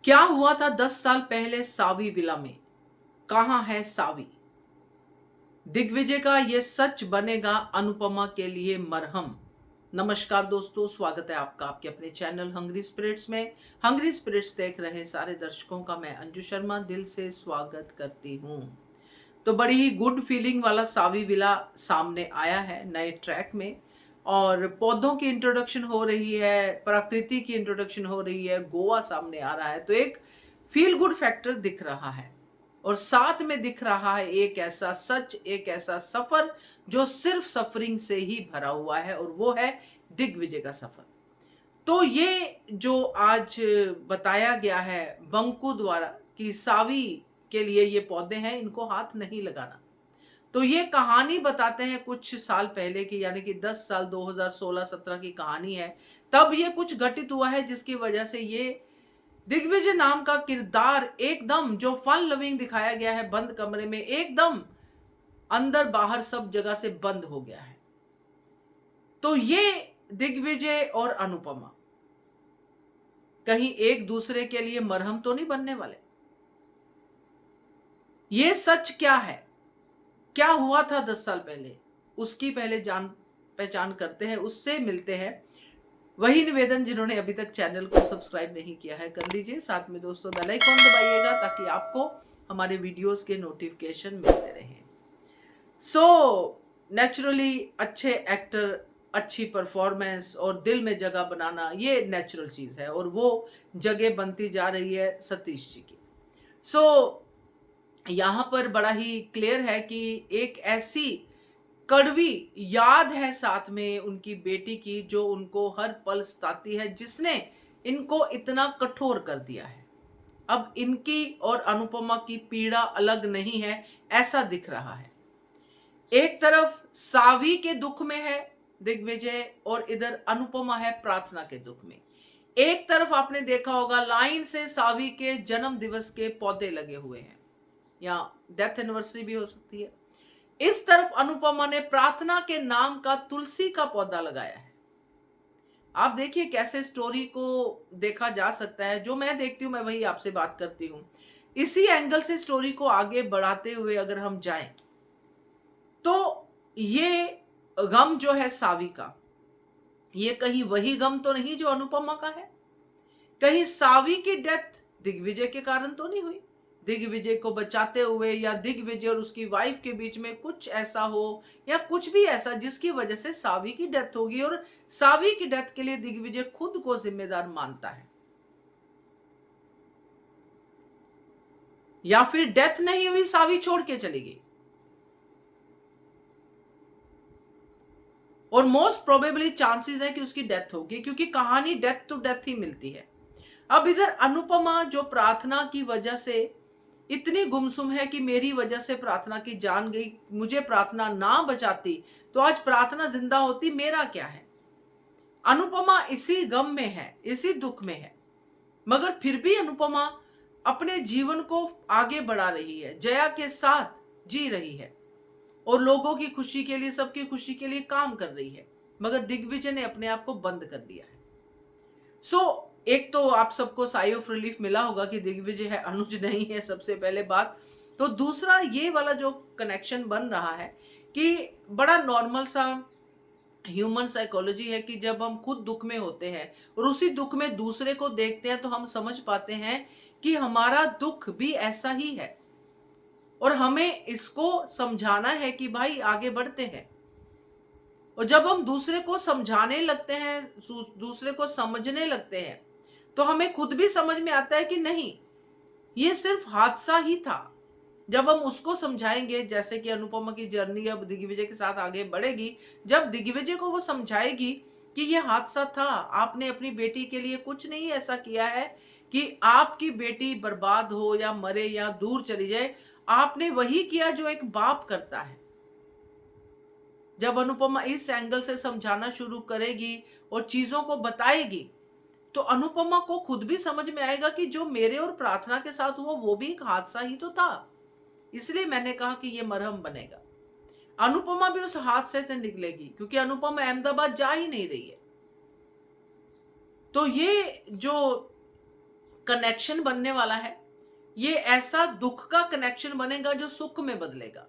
क्या हुआ था 10 साल पहले सावी विला में? कहाँ है सावी? दिग्विजय का ये सच बनेगा अनुपमा के लिए मरहम। नमस्कार दोस्तों, स्वागत है आपका आपके अपने चैनल हंग्री स्पिरिट्स में। हंग्री स्पिरिट्स देख रहे सारे दर्शकों का मैं अंजू शर्मा दिल से स्वागत करती हूँ। तो बड़ी ही गुड फीलिंग वाला सावी विला सामने आया है नए ट्रैक में, और पौधों की इंट्रोडक्शन हो रही है, प्रकृति की इंट्रोडक्शन हो रही है, गोवा सामने आ रहा है। तो एक फील गुड फैक्टर दिख रहा है, और साथ में दिख रहा है एक ऐसा सच, एक ऐसा सफर जो सिर्फ सफरिंग से ही भरा हुआ है, और वो है दिग्विजय का सफर। तो ये जो आज बताया गया है बंकू द्वारा कि सावी के लिए ये पौधे हैं, इनको हाथ नहीं लगाना। तो ये कहानी बताते हैं कुछ साल पहले की, यानी कि 10 साल 2016-17 की कहानी है। तब ये कुछ घटित हुआ है जिसकी वजह से ये दिग्विजय नाम का किरदार एकदम जो फन लविंग दिखाया गया है बंद कमरे में, एकदम अंदर बाहर सब जगह से बंद हो गया है। तो ये दिग्विजय और अनुपमा कहीं एक दूसरे के लिए मरहम तो नहीं बनने वाले? ये सच क्या है? क्या हुआ था 10 साल पहले? उसकी पहले जान पहचान करते हैं, उससे मिलते हैं। वही निवेदन, जिन्होंने अभी तक चैनल को सब्सक्राइब नहीं किया है कर लीजिए, साथ में दोस्तों बेल आइकॉन दबाइएगा ताकि आपको हमारे वीडियोस के नोटिफिकेशन मिलते रहें। नेचुरली अच्छे एक्टर, अच्छी परफॉर्मेंस और दिल में जगह बनाना ये नेचुरल चीज है, और वो जगह बनती जा रही है सतीश जी की। यहां पर बड़ा ही क्लियर है कि एक ऐसी कड़वी याद है साथ में उनकी बेटी की, जो उनको हर पल सताती है, जिसने इनको इतना कठोर कर दिया है। अब इनकी और अनुपमा की पीड़ा अलग नहीं है, ऐसा दिख रहा है। एक तरफ सावी के दुख में है दिग्विजय, और इधर अनुपमा है प्रार्थना के दुख में। एक तरफ आपने देखा होगा लाइन से सावी के जन्म दिवस के पौधे लगे हुए हैं, या डेथ एनिवर्सरी भी हो सकती है। इस तरफ अनुपमा ने प्रार्थना के नाम का तुलसी का पौधा लगाया है। आप देखिए कैसे स्टोरी को देखा जा सकता है। जो मैं देखती हूं मैं वही आपसे बात करती हूं। इसी एंगल से स्टोरी को आगे बढ़ाते हुए अगर हम जाएं, तो ये गम जो है सावी का, ये कहीं वही गम तो नहीं जो अनुपमा का है? कहीं सावी की डेथ दिग्विजय के कारण तो नहीं हुई? दिग्विजय को बचाते हुए, या दिग्विजय और उसकी वाइफ के बीच में कुछ ऐसा हो, या कुछ भी ऐसा जिसकी वजह से सावी की डेथ होगी, और सावी की डेथ के लिए दिग्विजय खुद को जिम्मेदार मानता है? या फिर डेथ नहीं हुई, सावी छोड़ के चली गई? और मोस्ट प्रोबेबली चांसेस है कि उसकी डेथ होगी, क्योंकि कहानी डेथ टू डेथ ही मिलती है। अब इधर अनुपमा जो प्रार्थना की वजह से इतनी गुमसुम है कि मेरी वजह से प्रार्थना की जान गई, मुझे प्रार्थना ना बचाती तो आज प्रार्थना जिंदा होती, मेरा क्या है? अनुपमा इसी गम में है, इसी दुख में है, मगर फिर भी अनुपमा अपने जीवन को आगे बढ़ा रही है, जया के साथ जी रही है, और लोगों की खुशी के लिए, सबकी खुशी के लिए काम कर रही है। मगर दिग्विजय ने अपने आप को बंद कर दिया है। एक तो आप सबको साई ऑफ रिलीफ मिला होगा कि दिग्विजय है, अनुज नहीं है, सबसे पहले बात। तो दूसरा ये वाला जो कनेक्शन बन रहा है कि बड़ा नॉर्मल सा ह्यूमन साइकोलॉजी है कि जब हम खुद दुख में होते हैं और उसी दुख में दूसरे को देखते हैं, तो हम समझ पाते हैं कि हमारा दुख भी ऐसा ही है, और हमें इसको समझाना है कि भाई आगे बढ़ते हैं। और जब हम दूसरे को समझाने लगते हैं, दूसरे को समझने लगते हैं, तो हमें खुद भी समझ में आता है कि नहीं, ये सिर्फ हादसा ही था। जब हम उसको समझाएंगे, जैसे कि अनुपमा की जर्नी अब दिग्विजय के साथ आगे बढ़ेगी, जब दिग्विजय को वो समझाएगी कि ये हादसा था, आपने अपनी बेटी के लिए कुछ नहीं ऐसा किया है कि आपकी बेटी बर्बाद हो या मरे या दूर चली जाए, आपने वही किया जो एक बाप करता है। जब अनुपमा इस एंगल से समझाना शुरू करेगी और चीजों को बताएगी, तो अनुपमा को खुद भी समझ में आएगा कि जो मेरे और प्रार्थना के साथ हुआ वो भी एक हादसा ही तो था। इसलिए मैंने कहा कि ये मरहम बनेगा। अनुपमा भी उस हादसे से निकलेगी, क्योंकि अनुपमा अहमदाबाद जा ही नहीं रही है। तो ये जो कनेक्शन बनने वाला है, ये ऐसा दुख का कनेक्शन बनेगा जो सुख में बदलेगा,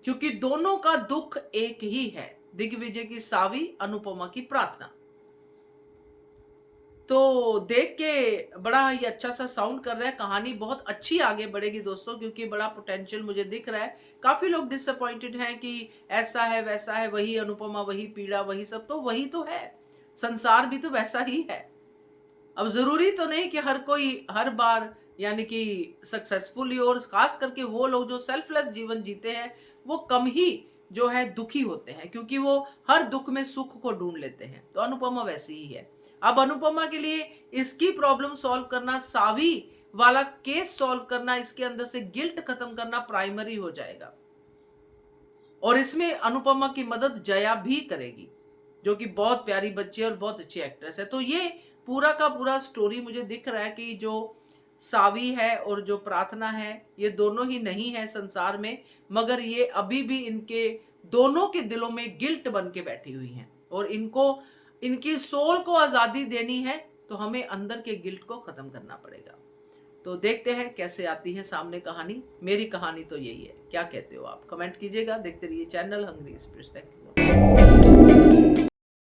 क्योंकि दोनों का दुख एक ही है। दिग्विजय की सावी, अनुपमा की प्रार्थना। तो देख के बड़ा ही अच्छा सा साउंड कर रहा है, कहानी बहुत अच्छी आगे बढ़ेगी दोस्तों, क्योंकि बड़ा पोटेंशियल मुझे दिख रहा है। काफी लोग डिसअपॉइंटेड हैं कि ऐसा है वैसा है, वही अनुपमा, वही पीड़ा, वही सब। तो वही तो है, संसार भी तो वैसा ही है। अब जरूरी तो नहीं कि हर कोई हर बार यानी कि सक्सेसफुल ही, और खास करके वो लोग जो सेल्फलेस जीवन जीते हैं वो कम ही जो है दुखी होते हैं, क्योंकि वो हर दुख में सुख को ढूंढ लेते हैं। तो अनुपमा वैसी ही है। अब अनुपमा के लिए इसकी प्रॉब्लम सॉल्व करना, सावी वाला केस सॉल्व करना, इसके अंदर से गिल्ट खत्म करना प्राइमरी हो जाएगा। और इसमें अनुपमा की मदद जया भी करेगी, जो कि बहुत प्यारी बच्ची है और बहुत अच्छी एक्ट्रेस है। तो ये पूरा का पूरा स्टोरी मुझे दिख रहा है कि जो सावी है और जो प्रार्थना है, ये दोनों ही नहीं है संसार में, मगर ये अभी भी इनके दोनों के दिलों में गिल्ट बन के बैठी हुई हैं, और इनको इनकी सोल को आजादी देनी है, तो हमें अंदर के गिल्ट को खत्म करना पड़ेगा। तो देखते हैं कैसे आती है सामने कहानी। मेरी कहानी तो यही है, क्या कहते हो आप? कमेंट कीजिएगा। देखते रहिए channel hungry express. Thank you.